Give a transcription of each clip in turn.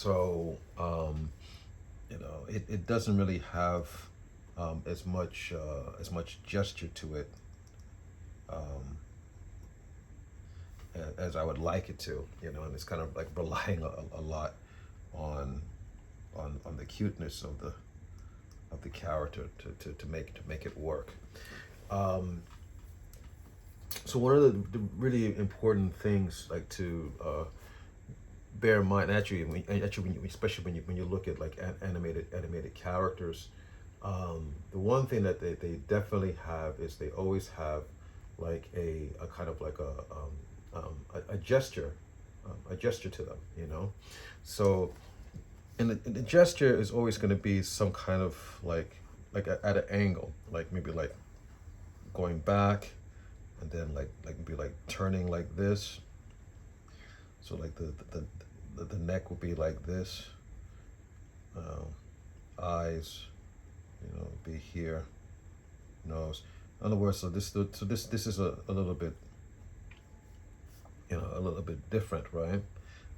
So it doesn't really have as much gesture to it um, as I would like it to, and it's kind of like relying a lot on on the cuteness of the character to make it work. Um, so one of the really important things like to bear in mind, actually, especially when you look at like animated characters, the one thing that they definitely have is they always have like a kind of like a gesture, a gesture to them, So, and the gesture is always going to be some kind of at an angle, like maybe like going back, and then like maybe like turning like this. So like the neck would be like this, uh, eyes, be here, nose. In other words, this is a little bit, a little bit different, right?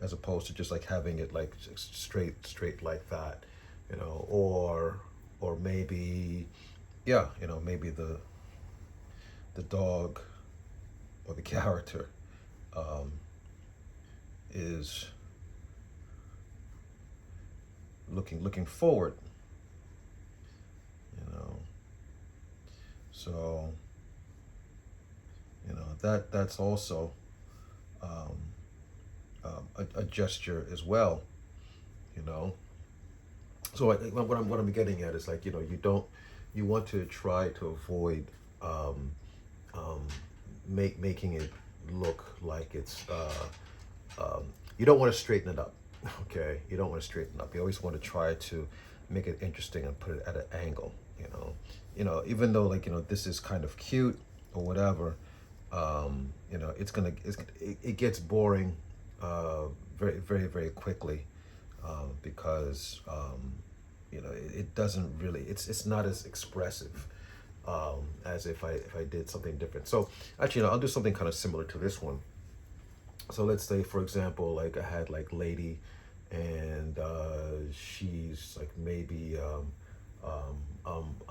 As opposed to just like having it like straight like that, or maybe, yeah, maybe the dog or the character um, is looking forward, you know. So that's also um, a gesture as well, you know. So what I'm getting at is like, you want to try to avoid um, um, making it look like it's you don't want to straighten it up. Okay, you don't want to straighten it up. You always want to try to make it interesting and put it at an angle, even though like, this is kind of cute or whatever. It gets boring very very very quickly, because it doesn't really, it's not as expressive as if I did something different. So actually, I'll do something kind of similar to this one. So let's say, for example, like I had like Lady, and she's like maybe a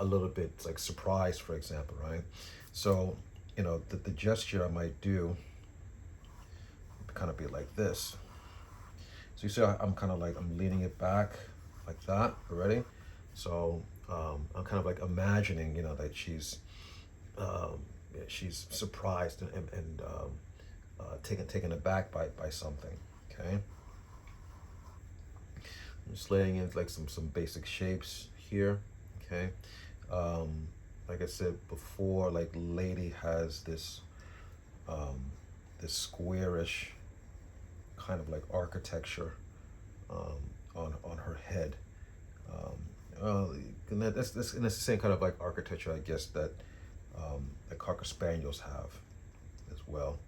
little bit like surprised, for example, right? So the gesture I might do kind of be like this. So you see, I'm kind of like I'm leaning it back like that already. So I'm kind of like imagining, that yeah, she's surprised and taken aback by something. Okay, I'm just laying in like some basic shapes here. Okay, um, like I said before, like Lady has um, this squarish kind of like architecture on her head. Um, and that's the same kind of like architecture, I guess, that Cocker Spaniels have as well.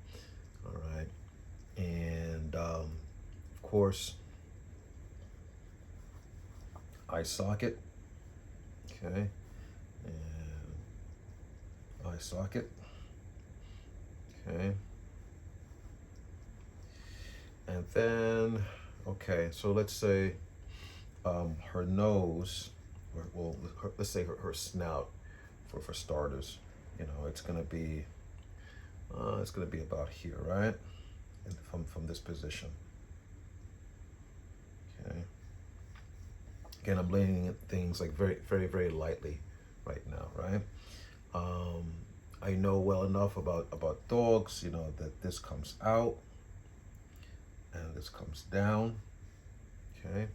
All right, and of course, eye socket. Okay, and eye socket. Okay, and then okay, so let's say her nose, or well, let's say her snout, for starters. It's gonna be about here, right? And from this position. Okay. Again, I'm laying things like very, very, very lightly right now, right? Um, I know well enough about dogs, that this comes out and this comes down, okay,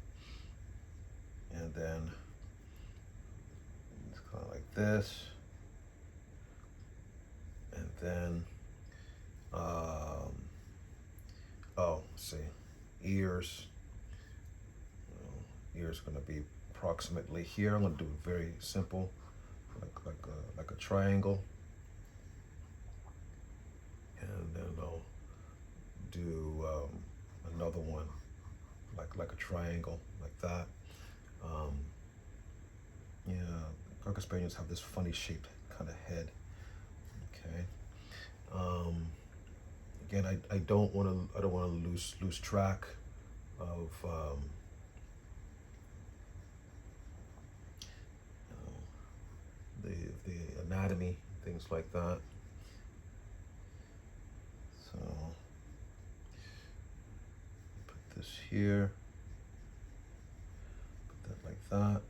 and then it's kind of like this, and then um, oh, see, ears. Ears going to be approximately here. I'm going to do it very simple, like a triangle, and then I'll do another one like a triangle like that. Um, yeah, Cocker Spaniels have this funny shaped kind of head. Okay. Um, Again, I don't want to lose track of anatomy, things like that. So put this here, put that like that.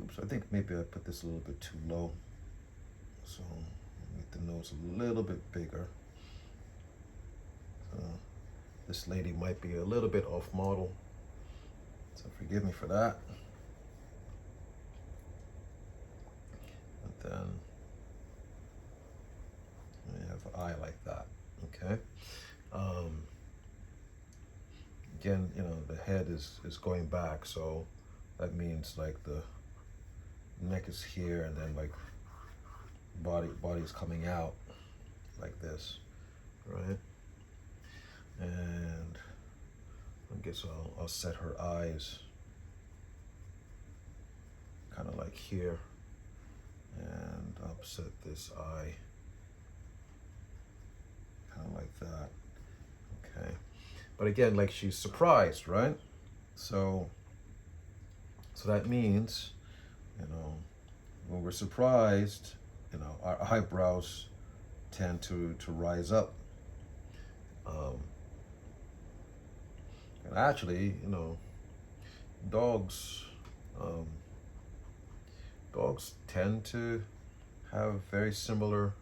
Oops, I think maybe I put this a little bit too low. So make the nose a little bit bigger. So this lady might be a little bit off model, so forgive me for that. And then we have an eye like that, okay? Again, you know, the head is going back, so that means like the neck is here, and then like body's coming out like this, right? And I guess I'll set her eyes kind of like here, and I'll set this eye kind of like that, okay? But again, like she's surprised, right? So that means, you know, when we're surprised, you know, our eyebrows tend to rise up. And actually, you know, dogs tend to have very similar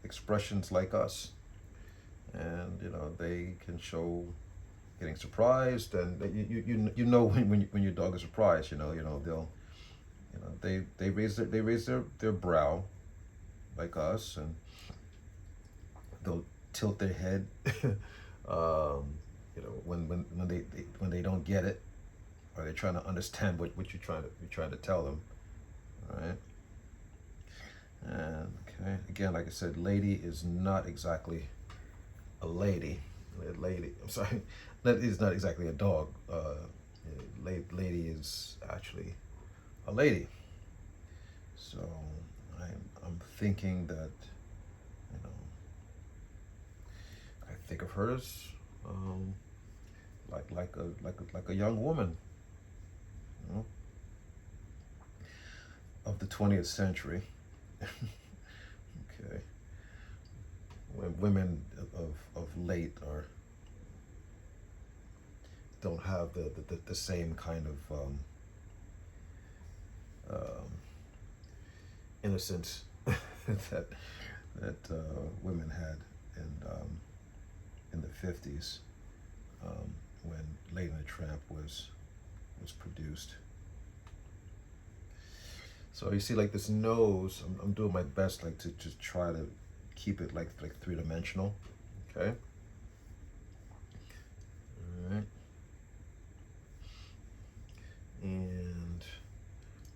expressions like us, and you know, they can show getting surprised, and you know when your dog is surprised, you know they'll, you know, they raise their brow like us, and they'll tilt their head you know, when they don't get it, or they're trying to understand what you're trying to tell them, right? And okay, again, like I said, lady is not exactly a lady. I'm sorry, that is not exactly a dog. Lady is actually a lady. So I'm thinking that, you know, I think of her as like a young woman, you know, of the 20th century. Okay, when women of late are don't have the same kind of innocence that women had in the 50s, when Lady and the Tramp was produced. So you see, like this nose, I'm doing my best, like to just try to keep it like three-dimensional. Okay. All right. And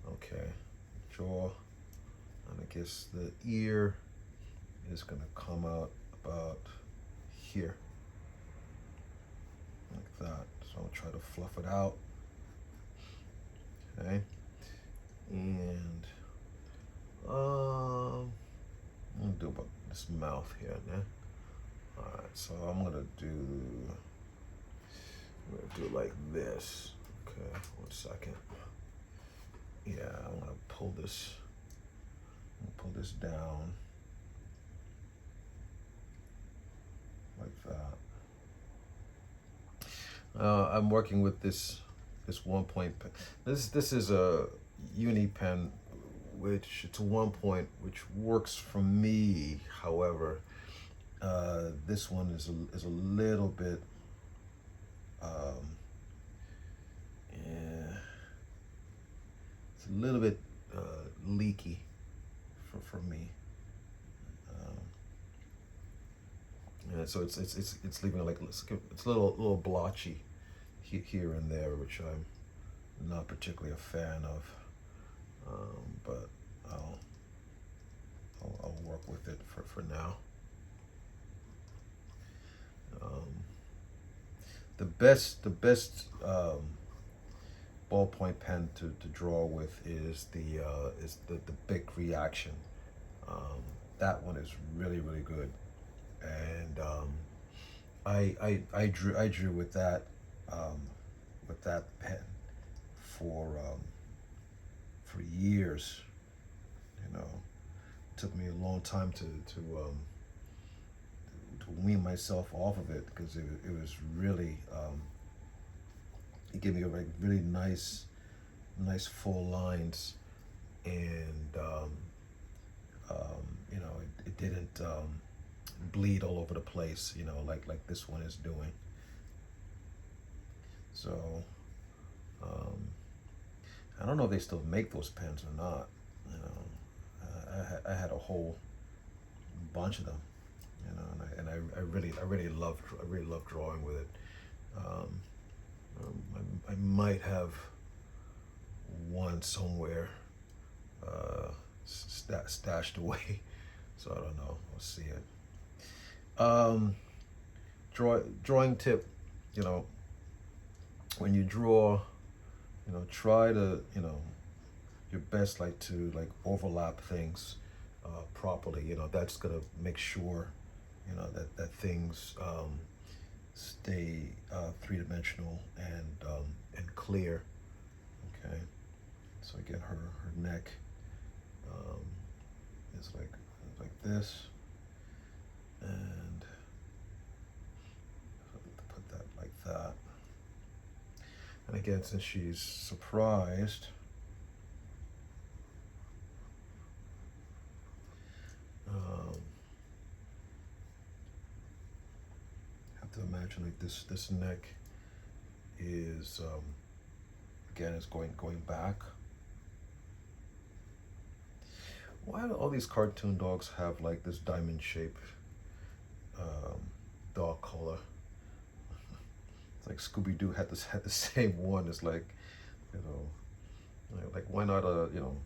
okay, jaw, and I guess the ear is gonna come out about here, like that. So I'll try to fluff it out. Okay. And I'm gonna do about this mouth here now. All right, so I'm gonna do like this. Okay, 1 second. Yeah, I'm gonna pull this down like that. I'm working with this 1-point pen. This is a uni pen, which it's a 1-point, which works for me. However, this one is a little bit yeah, it's a little bit leaky for me. Yeah, so it's leaving like it's a little blotchy here and there, which I'm not particularly a fan of. But I'll work with it for now. The best ballpoint pen to draw with is the Bic Reaction. That one is really good, and I drew with that pen for for years. You know, it took me a long time to wean myself off of it because it was really it gave me a like really nice full lines, and you know, it didn't bleed all over the place, you know, like this one is doing. So um, I don't know if they still make those pens or not. You know, I had a whole bunch of them. You know, I I really love drawing with it. Um, I might have one somewhere stashed away, so I don't know. I'll see it. Um, drawing tip. You know, when you draw, you know, try to, you know, your best like to like overlap things properly. You know, that's gonna make sure, you know, that things stay three-dimensional and clear. Okay, so again, her neck um, is like this, and put that like that. And again, since she's surprised, um, have to imagine like this neck is again is going back. Why do all these cartoon dogs have like this diamond shape um, dog collar? It's like Scooby Doo had the same one. It's like, you know, like why not a, you know,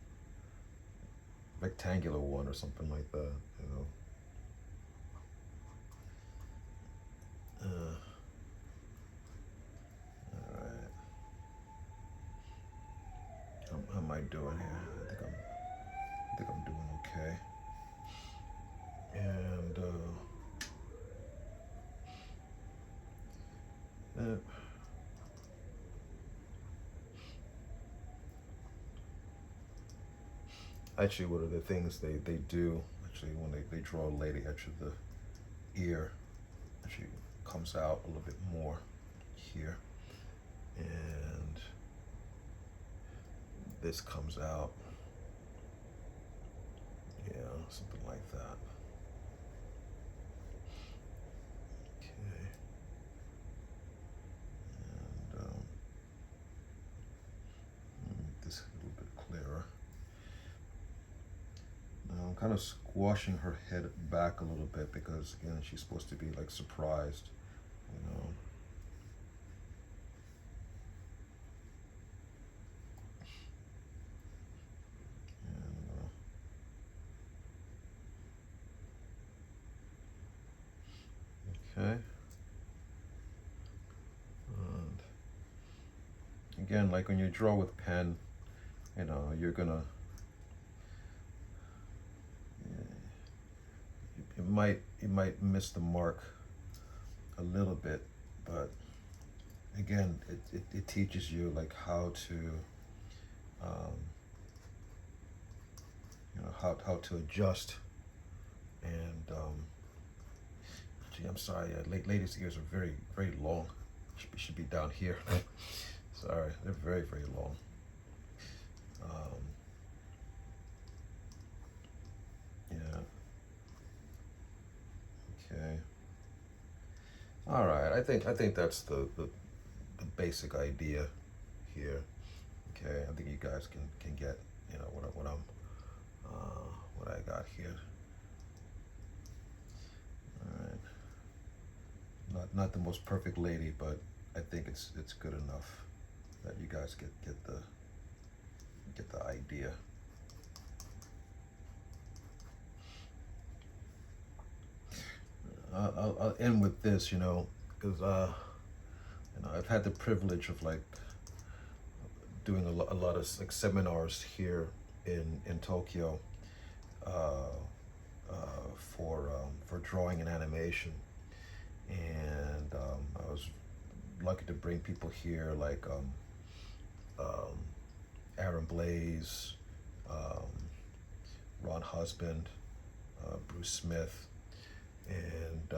rectangular one or something like that, you know? All right. How am I doing here? I think I'm doing okay. And actually, what are the things they do? Actually, when they draw a lady, actually the ear actually comes out a little bit more here, and this comes out, yeah, something like that. Okay, and make this a little bit clearer. Now I'm kind of squashing her head back a little bit because again, she's supposed to be like surprised, you know. And, okay. And again, like when you draw with pen, you know, you're gonna, you might miss the mark a little bit, but again, it teaches you like how to, you know, how to adjust. And gee, I'm sorry, ladies' ears are very long. Should be down here. Sorry, they're very long. Um, yeah. Okay. All right. I think that's the basic idea here. Okay. I think you guys can get, you know, what I'm what I got here. All right. Not the most perfect lady, but I think it's good enough that you guys get the idea. I'll end with this, you know, because you know, I've had the privilege of like doing a lot of like seminars here in Tokyo uh, for drawing and animation, and I was lucky to bring people here like um, Aaron Blaze, um, Ron Husband, Bruce Smith, and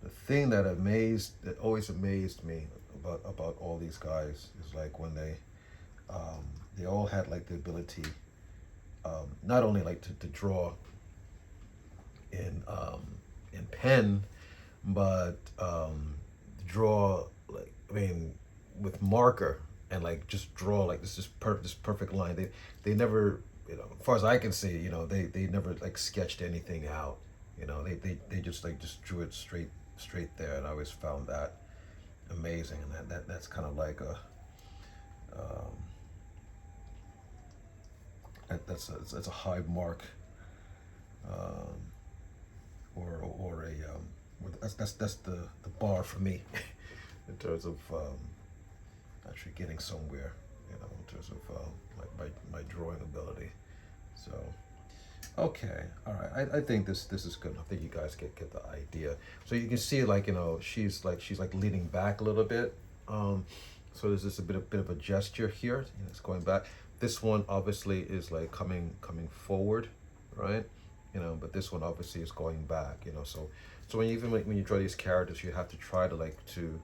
the thing that always amazed me about all these guys is like when they all had like the ability, not only like to draw in pen, but draw like with marker and like just draw like this perfect line. They never, as far as I can see, they never like sketched anything out. They just drew it straight there, and I always found that amazing. And that's kind of like um, that's a high mark, um, or a that's the bar for me in terms of actually getting somewhere, in terms of my drawing ability. So, okay, all right. I think this is good. I think you guys get the idea. So you can see like she's like leaning back a little bit. So there's just a bit of a gesture here. It's going back. This one obviously is like coming forward, right? But this one obviously is going back. So when you draw these characters, you have to try to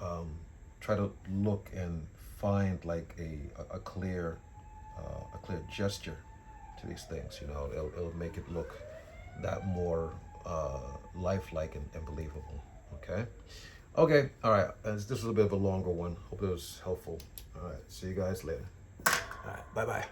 um, try to look and find like a clear gesture to these things. It'll make it look that more lifelike and believable. Okay, all right. This was a bit of a longer one. Hope it was helpful. All right, see you guys later. All right, bye bye.